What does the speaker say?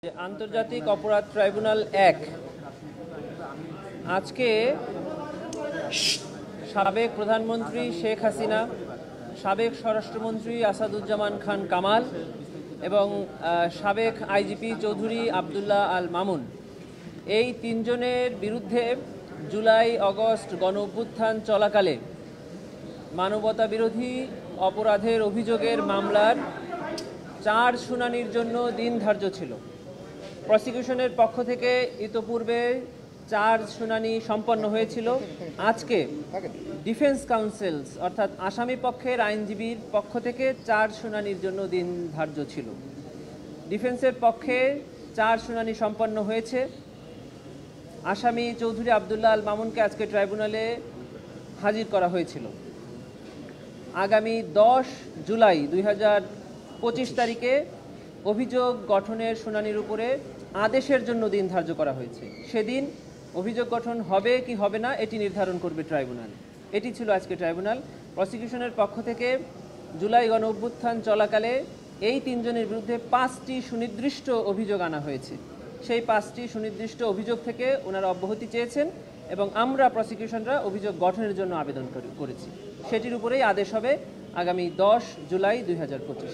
যে আন্তর্জাতিক অপরাধ ট্রাইব্যুনাল ১ আজকে সাবেক প্রধানমন্ত্রী শেখ হাসিনা, সাবেক স্বরাষ্ট্রমন্ত্রী আসাদুজ্জামান খান কামাল এবং সাবেক আইজিপি চৌধুরী আবদুল্লাহ আল মামুন, এই তিনজনের বিরুদ্ধে জুলাই আগস্ট গণঅভ্যুত্থান চলাকালে মানবতা বিরোধী অপরাধের অভিযোগের মামলার ৪ শুনানির জন্য দিন ধার্য ছিল। প্রসিকিউশনের পক্ষ থেকে ইতোপূর্বে ৪ শুনানি সম্পন্ন হয়েছিল। আজকে ডিফেন্স কাউন্সিলস অর্থাৎ আসামি পক্ষের আইনজীবীর পক্ষ থেকে ৪ শুনানির জন্য দিন ধার্য ছিল। ডিফেন্সের পক্ষে ৪ শুনানি সম্পন্ন হয়েছে। আসামি চৌধুরী আবদুল্লাহ আল মামুনকে আজকে ট্রাইব্যুনালে হাজির করা হয়েছিল। আগামী ১০ জুলাই ২০২৫ তারিখে অভিযোগ গঠনের শুনানির উপরে আদেশের জন্য দিন ধার্য করা হয়েছে। সেদিন অভিযোগ গঠন হবে কি হবে না এটি নির্ধারণ করবে ট্রাইব্যুনাল। এটি ছিল আজকে ট্রাইব্যুনাল। প্রসিকিউশনের পক্ষ থেকে জুলাই গণ অভ্যুত্থান চলাকালে এই তিনজনের বিরুদ্ধে ৫টি সুনির্দিষ্ট অভিযোগ আনা হয়েছে। সেই 5টি সুনির্দিষ্ট অভিযোগ থেকে ওনারা অব্যাহতি চেয়েছেন এবং আমরা প্রসিকিউশনরা অভিযোগ গঠনের জন্য আবেদন করেছি। সেটির উপরেই আদেশ হবে আগামী ১০ জুলাই ২০২৫।